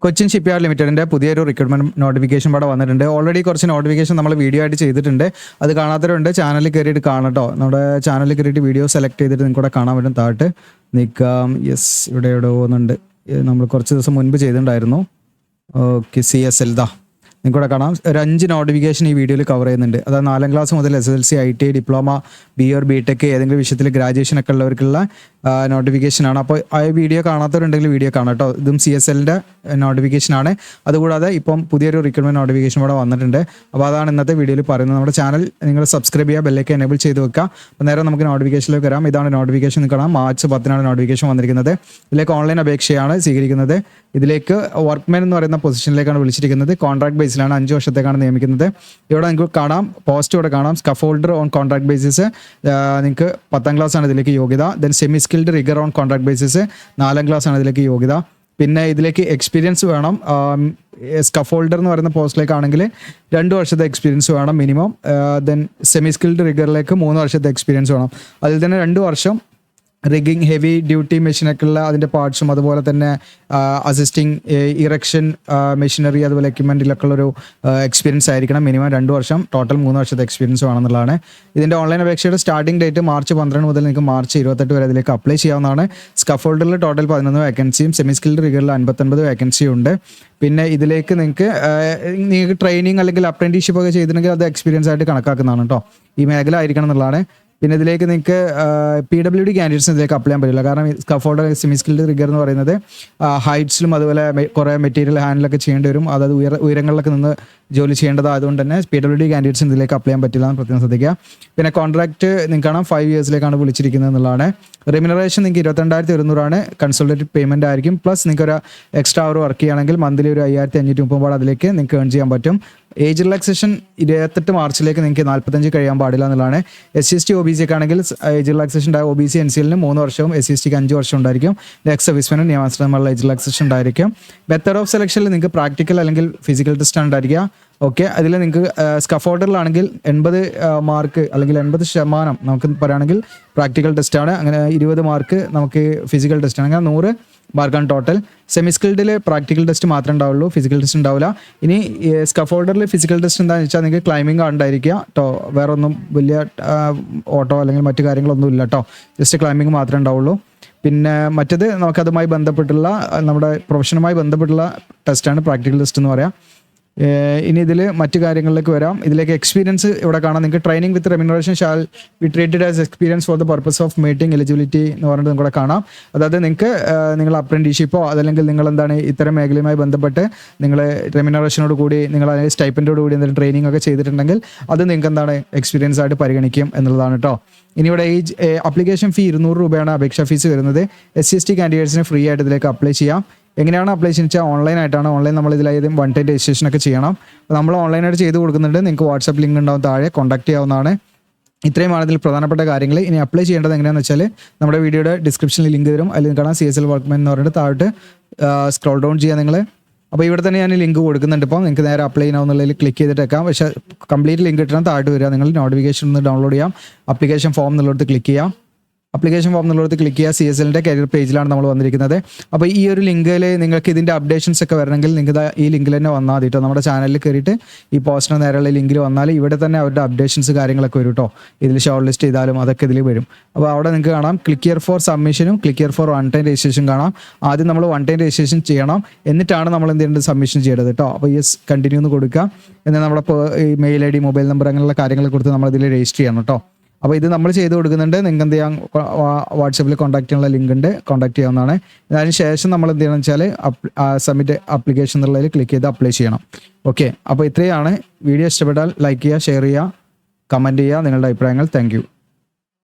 Cochin shipyard ലിമിറ്റഡിൻ്റെ പുതിയൊരു recruitment notification ഇവിടെ വന്നിട്ടുണ്ട്. ഓൾറെഡി കുറച്ച് നോട്ടിഫിക്കേഷൻ നമ്മൾ വീഡിയോ ആയിട്ട് ചെയ്തിട്ടുണ്ട്. അത് കാണാത്തവരുണ്ട് ചാനലിൽ കയറിയിട്ട് കാണട്ടോ. നമ്മുടെ ചാനലിൽ കയറിയിട്ട് വീഡിയോ സെലക്ട് ചെയ്തിട്ട് നിങ്ങൾക്ക് ഇവിടെ കാണാൻ പറ്റും. താഴത്ത് നിൽക്കാം. യെസ്, ഇവിടെ പോകുന്നുണ്ട്. നമ്മൾ കുറച്ച് ദിവസം മുൻപ് ചെയ്തിട്ടുണ്ടായിരുന്നു. ഓക്കെ, CSL ദാ നിങ്ങൾക്കിവിടെ കാണാം. ഒരു 5 നോട്ടിഫിക്കേഷൻ ഈ വീഡിയോയിൽ കവർ ചെയ്യുന്നുണ്ട്. അതായത് 4ാം ക്ലാസ് മുതൽ SSLC, ITI, diploma, BA, BTech ഏതെങ്കിലും വിഷയത്തിൽ ഗ്രാജുവേഷൻ ഒക്കെ ഉള്ളവർക്കുള്ള നോട്ടിഫിക്കേഷനാണ്. അപ്പോൾ ആ വീഡിയോ കാണാത്തവരുണ്ടെങ്കിൽ വീഡിയോ കാണാം കേട്ടോ. ഇതും CSLൻ്റെ നോട്ടിഫിക്കേഷനാണ്. അതുകൂടാതെ ഇപ്പം പുതിയൊരു റിക്രൂട്ട്മെന്റ് നോട്ടിഫിക്കേഷൻ ഇവിടെ വന്നിട്ടുണ്ട്. അപ്പോൾ അതാണ് ഇന്നത്തെ വീഡിയോയിൽ പറയുന്നത്. നമ്മുടെ ചാനൽ നിങ്ങൾ സബ്സ്ക്രൈബ് ചെയ്യുക, ബെല്ലൈക്കൻ എനേബിൾ ചെയ്ത് വെക്കുക. അപ്പോൾ നേരെ നമുക്ക് നോട്ടിഫിക്കേഷനിലേക്ക് വരാം. ഇതാണ് നോട്ടിഫിക്കേഷൻ. കാണാം, മാർച്ച് 10 നോട്ടിഫിക്കേഷൻ വന്നിരിക്കുന്നത്. ഇതിലേക്ക് ഓൺലൈൻ അപേക്ഷയാണ് സ്വീകരിക്കുന്നത്. ഇതിലേക്ക് വർക്ക്മാൻ എന്ന് പറയുന്ന പൊസിഷനിലേക്കാണ് വിളിച്ചിരിക്കുന്നത്. കോൺട്രാക്ട് ബേസിലാണ് 5 വർഷത്തേക്കാണ് നിയമിക്കുന്നത്. ഇവിടെ നിങ്ങൾക്ക് കാണാം, പോസ്റ്റ് ഇവിടെ കാണാം. സ്കഫോൾഡർ ഓൺ കോൺട്രാക്ട് ബേസിസ് നിങ്ങൾക്ക് 10ാം ക്ലാസ് ആണ് ഇതിലേക്ക് യോഗ്യത. Then semi skilled rigger on contract basis 4ാം class ആണ് ഇതിലേക്ക് യോഗ്യത. പിന്നെ ഇതിലേക്ക് എക്സ്പീരിയൻസ് വേണം. സ്കഫോൾഡർ എന്ന് പറയുന്ന പോസ്റ്റിലേക്കാണെങ്കിൽ 2 വർഷത്തെ എക്സ്പീരിയൻസ് വേണം മിനിമം. ദെൻ സെമി സ്കിൽഡ് റിഗറിലേക്ക് 3 വർഷത്തെ എക്സ്പീരിയൻസ് വേണം. അതിൽ തന്നെ 2 വർഷം റിഗിങ്, ഹെവി ഡ്യൂട്ടി മെഷീനൊക്കെ ഉള്ള അതിൻ്റെ പാർട്സും, അതുപോലെ തന്നെ അസിസ്റ്റിംഗ്, ഇറക്ഷൻ മെഷീനറി, അതുപോലെ എക്യുപ്മെൻറ്റിലൊക്കെ ഉള്ളൊരു എക്സ്പീരിയൻസ് ആയിരിക്കണം. മിനിമം 2 വർഷം, ടോട്ടൽ 3 വർഷത്തെ എക്സ്പീരിയൻസ് വേണമെന്നുള്ളതാണ്. ഇതിൻ്റെ ഓൺലൈൻ അപേക്ഷയുടെ സ്റ്റാർട്ടിംഗ് ഡേറ്റ് മാർച്ച് 12 മുതൽ നിങ്ങൾക്ക് മാർച്ച് 28 വരെ ഇതിലേക്ക് അപ്ലൈ ചെയ്യാവുന്നതാണ്. സ്കഫോൾഡറിൽ ടോട്ടൽ 11 വേക്കൻസിയും സെമി സ്കിൽഡ് റിഗറിൽ 59 വേക്കൻസിയും ഉണ്ട്. പിന്നെ ഇതിലേക്ക് നിങ്ങൾക്ക് ട്രെയിനിങ് അല്ലെങ്കിൽ അപ്രന്റീഷിപ്പ് ഒക്കെ ചെയ്തിട്ടുണ്ടെങ്കിൽ അത് എക്സ്പീരിയൻസ് ആയിട്ട് കണക്കാക്കുന്നതാണ് കേട്ടോ. ഈ മേഖല ആയിരിക്കണം എന്നുള്ളതാണ്. പിന്നെ ഇതിലേക്ക് നിങ്ങൾക്ക് PWD കാൻഡിഡേറ്റ്സിന് ഇതിലേക്ക് അപ്ലൈ ചെയ്യാൻ പറ്റില്ല. കാരണം സ്കഫോൾഡർ, സെമി സ്കിൽഡ് റിഗർ എന്ന് പറയുന്നത് ഹൈറ്റ്സിലും അതുപോലെ കുറേ മെറ്റീരിയൽ ഹാൻഡിലൊക്കെ ചെയ്യേണ്ടി വരും. അതായത് ഉയരങ്ങളിലൊക്കെ നിന്ന് ജോലി ചെയ്യേണ്ടതായതുകൊണ്ട് തന്നെ PWD കാൻഡിഡേറ്റ്സിന് ഇതിലേക്ക് അപ്ലൈ ചെയ്യാൻ പറ്റില്ല എന്ന് പ്രത്യേകം ശ്രദ്ധിക്കുക. പിന്നെ കോൺട്രാക്ട് നിങ്ങൾക്ക് കാണാം 5 ഇയേഴ്സിലേക്കാണ് വിളിച്ചിരിക്കുന്നത് എന്നുള്ളതാണ്. റെമ്യൂണറേഷൻ നിങ്ങൾക്ക് 22,100 കൺസോളിഡേറ്റഡ് പേയ്മെന്റ് ആയിരിക്കും. പ്ലസ് നിങ്ങൾക്ക് ഒരു എക്സ്ട്രാ അവർ വർക്ക് ചെയ്യുകയാണെങ്കിൽ മന്ത്ലി ഒരു 5,530 അതിലേക്ക് നിങ്ങൾക്ക് ഏൺ ചെയ്യാൻ പറ്റും. ഏജ് റിലാക്സേഷൻ 28 മാർച്ചിലേക്ക് നിങ്ങൾക്ക് 45 കഴിയാൻ പാടില്ല എന്നുള്ളതാണ്. SC/ST OBC ഒക്കെ ആണെങ്കിൽ ഏജ് റിലാക്സേഷൻ ഉണ്ടാകും. OBC NCLന് 3 വർഷവും SC/STക്ക് 5 വർഷം ഉണ്ടായിരിക്കും. എക്സ് സർവീസ്മാന് നിയമാനുസൃതമുള്ള ഏജ് റിലാക്സേഷൻ ഉണ്ടായിരിക്കും. മെത്തേഡ് ഓഫ് സെലക്ഷനിൽ നിങ്ങൾക്ക് പ്രാക്ടിക്കൽ അല്ലെങ്കിൽ ഫിസിക്കൽ ടെസ്റ്റ് ആണ് ഉണ്ടായിരിക്കുക. ഓക്കെ, അതിൽ നിങ്ങൾക്ക് സ്കഫോൾഡറിലാണെങ്കിൽ 80 മാർക്ക് അല്ലെങ്കിൽ 80% നമുക്ക് പറയുകയാണെങ്കിൽ പ്രാക്ടിക്കൽ ടെസ്റ്റാണ്. അങ്ങനെ 20 മാർക്ക് നമുക്ക് ഫിസിക്കൽ ടെസ്റ്റാണ്. അങ്ങനെ 100 മാർക്കാണ് ടോട്ടൽ. സെമി സ്കിൽഡിൽ പ്രാക്ടിക്കൽ ടെസ്റ്റ് മാത്രമേ ഉണ്ടാവുള്ളൂ, ഫിസിക്കൽ ടെസ്റ്റ് ഉണ്ടാവില്ല. ഇനി സ്കഫോൾഡറിൽ ഫിസിക്കൽ ടെസ്റ്റ് എന്താണെന്ന് വെച്ചാൽ നിങ്ങൾക്ക് ക്ലൈമ്പിംഗ് ഉണ്ടായിരിക്കുക കേട്ടോ. വേറെ ഒന്നും വലിയ ഓട്ടോ അല്ലെങ്കിൽ മറ്റു കാര്യങ്ങളൊന്നും ഇല്ല കേട്ടോ. ജസ്റ്റ് ക്ലൈമ്പിംഗ് മാത്രമേ ഉണ്ടാവുള്ളൂ. പിന്നെ മറ്റത് നമുക്കതുമായി ബന്ധപ്പെട്ടുള്ള നമ്മുടെ പ്രൊഫഷനുമായി ബന്ധപ്പെട്ടുള്ള ടെസ്റ്റാണ് പ്രാക്ടിക്കൽ ടെസ്റ്റ് എന്ന് പറയാം. ഇനി ഇതിൽ മറ്റു കാര്യങ്ങളിലേക്ക് വരാം. ഇതിലേക്ക് എക്സ്പീരിയൻസ് ഇവിടെ കാണാം. നിങ്ങൾക്ക് training with remuneration shall be treated as experience for the purpose of meeting eligibility എന്ന് പറഞ്ഞിട്ട് നിങ്ങളെ കാണാം. അതായത് നിങ്ങൾക്ക് നിങ്ങൾ അപ്രന്റീഷിപ്പോ അതല്ലെങ്കിൽ നിങ്ങൾ എന്താണ് ഇത്തരം മേഖലയുമായി ബന്ധപ്പെട്ട് നിങ്ങൾ റെമ്യൂണറേഷനോട് കൂടി നിങ്ങൾ സ്റ്റൈപ്പൻഡോട് കൂടി എന്തെങ്കിലും ട്രെയിനിങ് ഒക്കെ ചെയ്തിട്ടുണ്ടെങ്കിൽ അത് നിങ്ങൾക്ക് എന്താണ് എക്സ്പീരിയൻസ് ആയിട്ട് പരിഗണിക്കും എന്നുള്ളതാണ് കേട്ടോ. ഇനി ഇവിടെ അപ്ലിക്കേഷൻ ഫീ 200 രൂപയാണ് അപേക്ഷാ ഫീസ് വരുന്നത്. SC/ST കാൻഡിഡേറ്റ്സിന് ഫ്രീ ആയിട്ട് ഇതിലേക്ക് അപ്ലൈ ചെയ്യാം. എങ്ങനെയാണ് അപ്ലൈ ചെയ്യുന്നത് വെച്ചാൽ ഓൺലൈൻ ആയിട്ടാണ്. ഓൺലൈൻ നമ്മൾ ഇതിലായത് 1 ടൈം രജിസ്ട്രേഷൻ ഒക്കെ ചെയ്യണം. നമ്മൾ ഓൺലൈനായിട്ട് ചെയ്ത് കൊടുക്കുന്നുണ്ട്. നിങ്ങൾക്ക് വാട്സാപ്പ് ലിങ്ക് ഉണ്ടാവും, താഴെ കോൺടാക്ട് ചെയ്യാവുന്നതാണ്. ഇത്രയുമാണ് ഇതിൽ പ്രധാനപ്പെട്ട കാര്യങ്ങൾ. ഇനി അപ്ലൈ ചെയ്യേണ്ടത് എങ്ങനെയാണെന്ന് വെച്ചാൽ നമ്മുടെ വീഡിയോയുടെ ഡിസ്ക്രിപ്ഷനിൽ ലിങ്ക് തരും. അതിൽ കാണാം CSL വർക്ക്മാൻ എന്ന് പറഞ്ഞിട്ട് താഴോട്ട് സ്ക്രോൾ ഡൗൺ ചെയ്യുക നിങ്ങൾ. അപ്പോൾ ഇവിടെ തന്നെ ഞാൻ ലിങ്ക് കൊടുക്കുന്നുണ്ട്. ഇപ്പോൾ നിങ്ങൾക്ക് നേരെ അപ്ലൈ ചെയ്യാവുന്നതിൽ ക്ലിക്ക് ചെയ്തിട്ടേക്കാം. പക്ഷേ കംപ്ലീറ്റ് ലിങ്ക് കിട്ടണം, താഴോട്ട് വരിക. നിങ്ങൾ നോട്ടിഫിക്കേഷൻ ഒന്ന് ഡൗൺലോഡ് ചെയ്യാം. അപ്ലിക്കേഷൻ ഫോം എന്നുള്ളത് ക്ലിക്ക് ചെയ്യാം. അപ്ലിക്കേഷൻ ഫോം എന്നുള്ളത് ക്ലിക്ക് ചെയ്യുക. CSLൻ്റെ കരിയർ പേജിലാണ് നമ്മൾ വന്നിരിക്കുന്നത്. അപ്പോൾ ഈ ഒരു ലിങ്കിൽ നിങ്ങൾക്ക് ഇതിൻ്റെ അപ്ഡേഷൻസ് ഒക്കെ വരണമെങ്കിൽ നിങ്ങൾക്ക് ഈ ലിങ്കിൽ തന്നെ വന്നാൽ മതി കേട്ടോ. നമ്മുടെ ചാനലിൽ കയറിയിട്ട് ഈ പോസ്റ്റിന് നേരെയുള്ള ലിങ്കിൽ വന്നാൽ ഇവിടെ തന്നെ അവരുടെ അപ്ഡേഷൻസ് കാര്യങ്ങളൊക്കെ വരും കേട്ടോ. ഇതിൽ ഷോർട്ട് ലിസ്റ്റ് ചെയ്താലും അതൊക്കെ ഇതിൽ വരും. അപ്പോൾ അവിടെ നിങ്ങൾക്ക് കാണാം ക്ലിക്ക് ഹിയർ ഫോർ സബ്മിഷനും click here for 1 time registration കാണാം. ആദ്യം നമ്മൾ 1 ടൈം രജിസ്ട്രേഷൻ ചെയ്യണം, എന്നിട്ടാണ് നമ്മൾ എന്ത് ചെയ്യേണ്ടത്, സബ്മിഷൻ ചെയ്യേണ്ടത് കേട്ടോ. അപ്പോൾ യെസ് കണ്ടിന്യൂ എന്ന് കൊടുക്കുക. എന്നാൽ നമ്മുടെ മെയിൽ ID, മൊബൈൽ നമ്പർ അങ്ങനെയുള്ള കാര്യങ്ങൾ കൊടുത്ത് നമ്മളിതിൽ രജിസ്റ്റർ ചെയ്യണം കേട്ടോ. അപ്പോൾ ഇത് നമ്മൾ ചെയ്ത് കൊടുക്കുന്നുണ്ട്. നിങ്ങൾക്ക് എന്ത് ചെയ്യാം, വാട്സാപ്പിൽ കോൺടാക്ട് ചെയ്യാനുള്ള ലിങ്ക് ഉണ്ട്, കോൺടാക്ട് ചെയ്യാവുന്നതാണ്. അതിന് ശേഷം നമ്മൾ എന്ത് ചെയ്യണം വെച്ചാൽ സബ്മിറ്റ് ആപ്ലിക്കേഷൻ എന്നുള്ളതിൽ ക്ലിക്ക് ചെയ്ത് അപ്ലൈ ചെയ്യണം. ഓക്കെ, അപ്പോൾ ഇത്രയാണ്. വീഡിയോ ഇഷ്ടപ്പെട്ടാൽ ലൈക്ക് ചെയ്യുക, ഷെയർ ചെയ്യുക, കമൻറ്റ് ചെയ്യുക നിങ്ങളുടെ അഭിപ്രായങ്ങൾ. താങ്ക്